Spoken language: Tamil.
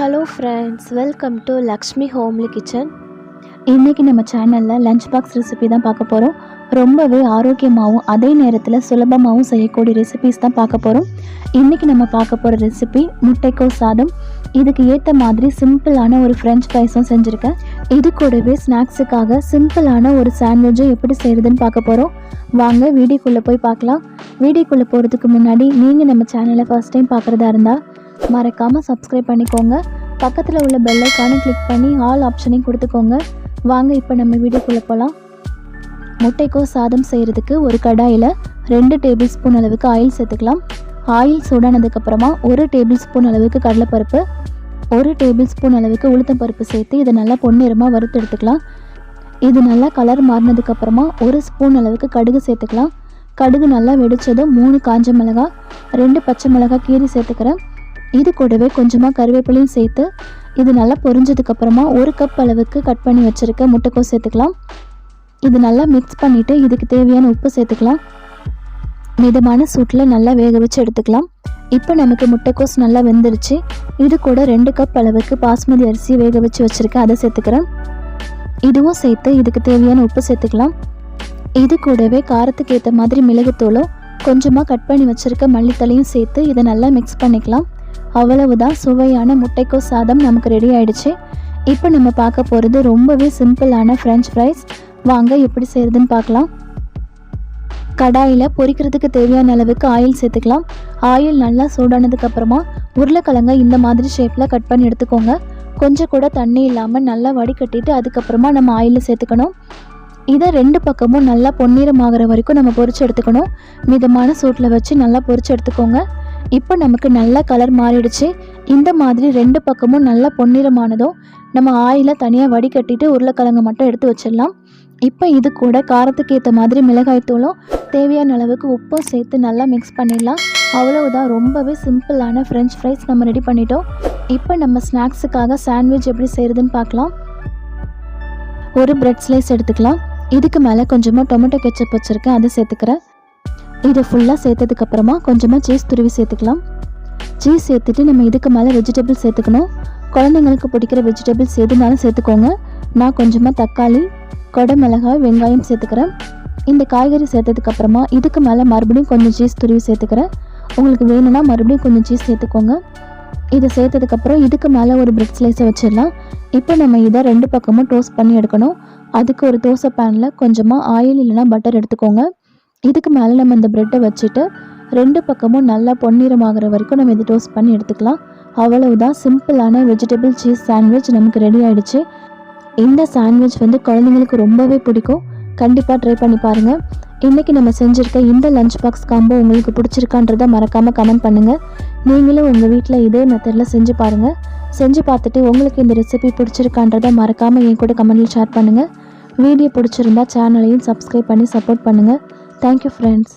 Hello friends, welcome to Lakshmi homely kitchen. இன்றைக்கி நம்ம சேனலில் லஞ்ச் பாக்ஸ் ரெசிபி தான் பார்க்க போகிறோம். ரொம்பவே ஆரோக்கியமாகவும் அதே நேரத்தில் சுலபமாகவும் செய்யக்கூடிய ரெசிபிஸ் தான் பார்க்க போகிறோம். இன்றைக்கி நம்ம பார்க்க போகிற ரெசிபி முட்டைக்கோஸ் சாதம். இதுக்கு ஏற்ற மாதிரி சிம்பிளான ஒரு ஃப்ரெஞ்ச் ஃப்ரைஸும் செஞ்சுருக்கேன். இது கூடவே ஸ்நாக்ஸுக்காக சிம்பிளான ஒரு சாண்ட்விட்சும் எப்படி செய்கிறதுன்னு பார்க்க போகிறோம். வாங்க வீடியோக்குள்ளே போய் பார்க்கலாம். வீடியோக்குள்ளே போகிறதுக்கு முன்னாடி நீங்கள் நம்ம சேனலை ஃபர்ஸ்ட் டைம் பார்க்குறதா இருந்தால் மறக்காமல் சப்ஸ்கிரைப் பண்ணிக்கோங்க. பக்கத்தில் உள்ள பெல் ஐக்கானை கிளிக் பண்ணி ஆல் ஆப்ஷனையும் கொடுத்துக்கோங்க. வாங்க இப்போ நம்ம வீடியோக்குள்ளே போகலாம். முட்டைக்கோஸ் சாதம் செய்கிறதுக்கு ஒரு கடாயில் 2 டேபிள் ஸ்பூன் அளவுக்கு ஆயில் சேர்த்துக்கலாம். ஆயில் சூடானதுக்கப்புறமா 1 டேபிள் ஸ்பூன் அளவுக்கு கடலைப்பருப்பு, 1 டேபிள் ஸ்பூன் அளவுக்கு உளுத்தம்பருப்பு சேர்த்து இதை நல்லா பொன்னிறமாக வறுத்து எடுத்துக்கலாம். இது நல்லா கலர் மாறினதுக்கப்புறமா 1 ஸ்பூன் அளவுக்கு கடுகு சேர்த்துக்கலாம். கடுகு நல்லா வெடித்ததும் 3 காஞ்ச மிளகாய், 2 பச்சை மிளகாய் கீரி சேர்த்துக்கிறேன். இது கூடவே கொஞ்சமாக கருவேப்பிலையும் சேர்த்து இது நல்லா பொரிஞ்சதுக்கப்புறமா 1 கப் அளவுக்கு கட் பண்ணி வச்சுருக்க முட்டைக்கோஸ் சேர்த்துக்கலாம். இது நல்லா மிக்ஸ் பண்ணிவிட்டு இதுக்கு தேவையான உப்பு சேர்த்துக்கலாம். மிதமான சூட்டில் நல்லா வேக வச்சு எடுத்துக்கலாம். இப்போ நமக்கு முட்டைக்கோஸ் நல்லா வெந்துருச்சு. இது கூட 2 கப் அளவுக்கு பாஸ்மதி அரிசி வேக வச்சு வச்சுருக்கேன், அதை சேர்த்துக்கிறேன். இதுவும் சேர்த்து இதுக்கு தேவையான உப்பு சேர்த்துக்கலாம். இது கூடவே காரத்துக்கு ஏற்ற மாதிரி மிளகுத்தூளும் கொஞ்சமாக கட் பண்ணி வச்சுருக்க மல்லித்தலையும் சேர்த்து இதை நல்லா மிக்ஸ் பண்ணிக்கலாம். அவ்வளவுதான், சுவையான முட்டைக்கோஸ் சாதம் நமக்கு ரெடி ஆயிடுச்சு. இப்போ நம்ம பார்க்க போகிறது ரொம்பவே சிம்பிளான ஃப்ரெஞ்ச் ஃப்ரைஸ். வாங்க எப்படி செய்கிறதுன்னு பார்க்கலாம். கடாயில் பொரிக்கிறதுக்கு தேவையான அளவுக்கு ஆயில் சேர்த்துக்கலாம். ஆயில் நல்லா சூடானதுக்கப்புறமா உருளைக்கிழங்க இந்த மாதிரி ஷேப்பில் கட் பண்ணி எடுத்துக்கோங்க. கொஞ்சம் கூட தண்ணி இல்லாமல் நல்லா வடிகட்டிட்டு அதுக்கப்புறமா நம்ம ஆயிலில் சேர்த்துக்கணும். இதை 2 பக்கமும் நல்லா பொன்னிறமாகிற வரைக்கும் நம்ம பொரிச்சு எடுத்துக்கணும். மிதமான சூட்டில் வச்சு நல்லா பொரிச்சு எடுத்துக்கோங்க. இப்போ நமக்கு நல்ல கலர் மாறிடுச்சு. இந்த மாதிரி 2 பக்கமும் நல்லா பொன்னிறமானதும் நம்ம ஆயிலை தனியாக வடிகட்டிட்டு உருளைக்கிழங்கு மட்டும் எடுத்து வச்சிடலாம். இப்போ இது கூட காரத்துக்கு ஏற்ற மாதிரி மிளகாய்த்தூளும் தேவையான அளவுக்கு உப்பும் சேர்த்து நல்லா மிக்ஸ் பண்ணிடலாம். அவ்வளவுதான், ரொம்பவே சிம்பிளான ஃப்ரெஞ்ச் ஃப்ரைஸ் நம்ம ரெடி பண்ணிட்டோம். இப்போ நம்ம ஸ்நாக்ஸுக்காக சாண்ட்விச் எப்படி செய்கிறதுன்னு பார்க்கலாம். ஒரு பிரெட் ஸ்லைஸ் எடுத்துக்கலாம். இதுக்கு மேலே கொஞ்சமாக டொமேட்டோ கெச்சப் வச்சுருக்கேன், அதை சேர்த்துக்கிறேன். இதை ஃபுல்லாக சேர்த்ததுக்கப்புறமா கொஞ்சமாக சீஸ் துருவி சேர்த்துக்கலாம். சீஸ் சேர்த்துட்டு நம்ம இதுக்கு மேலே வெஜிடபிள்ஸ் சேர்த்துக்கணும். குழந்தைங்களுக்கு பிடிக்கிற வெஜிடபிள்ஸ் எதுனாலும் சேர்த்துக்கோங்க. நான் கொஞ்சமாக தக்காளி, கொடை மிளகாய், வெங்காயம் சேர்த்துக்கிறேன். இந்த காய்கறி சேர்த்ததுக்கப்புறமா இதுக்கு மேலே மறுபடியும் கொஞ்சம் சீஸ் துருவி சேர்த்துக்கிறேன். உங்களுக்கு வேணும்னா மறுபடியும் கொஞ்சம் சீஸ் சேர்த்துக்கோங்க. இதை சேர்த்ததுக்கப்புறம் இதுக்கு மேலே ஒரு பிரெட் ஸ்லைஸை வச்சிடலாம். இப்போ நம்ம இதை 2 பக்கமும் டோஸ்ட் பண்ணி எடுக்கணும். அதுக்கு ஒரு தோசை பேனில் கொஞ்சமாக ஆயில் இல்லைனா பட்டர் எடுத்துக்கோங்க. இதுக்கு மேலே நம்ம இந்த ப்ரெட்டை வச்சுட்டு 2 பக்கமும் நல்லா பொன்னிறமாகிற வரைக்கும் நம்ம இதை டோஸ்ட் பண்ணி எடுத்துக்கலாம். அவ்வளவுதான், சிம்பிளான வெஜிடபிள் சீஸ் சாண்ட்விச் நமக்கு ரெடி ஆகிடுச்சு. இந்த சாண்ட்விச் குழந்தைங்களுக்கு ரொம்பவே பிடிக்கும். கண்டிப்பாக ட்ரை பண்ணி பாருங்கள். இன்றைக்கி நம்ம செஞ்சுருக்க இந்த லஞ்ச் பாக்ஸ் காம்போ உங்களுக்கு பிடிச்சிருக்கான்றதை மறக்காமல் கமெண்ட் பண்ணுங்கள். நீங்களும் உங்கள் வீட்டில் இதே மெத்தடில் செஞ்சு பாருங்கள். செஞ்சு பார்த்துட்டு உங்களுக்கு இந்த ரெசிபி பிடிச்சிருக்கான்றதை மறக்காமல் என் கூட கமெண்ட்டில் ஷேர் பண்ணுங்கள். வீடியோ பிடிச்சிருந்தா சேனலையும் சப்ஸ்கிரைப் பண்ணி சப்போர்ட் பண்ணுங்கள். Thank you friends.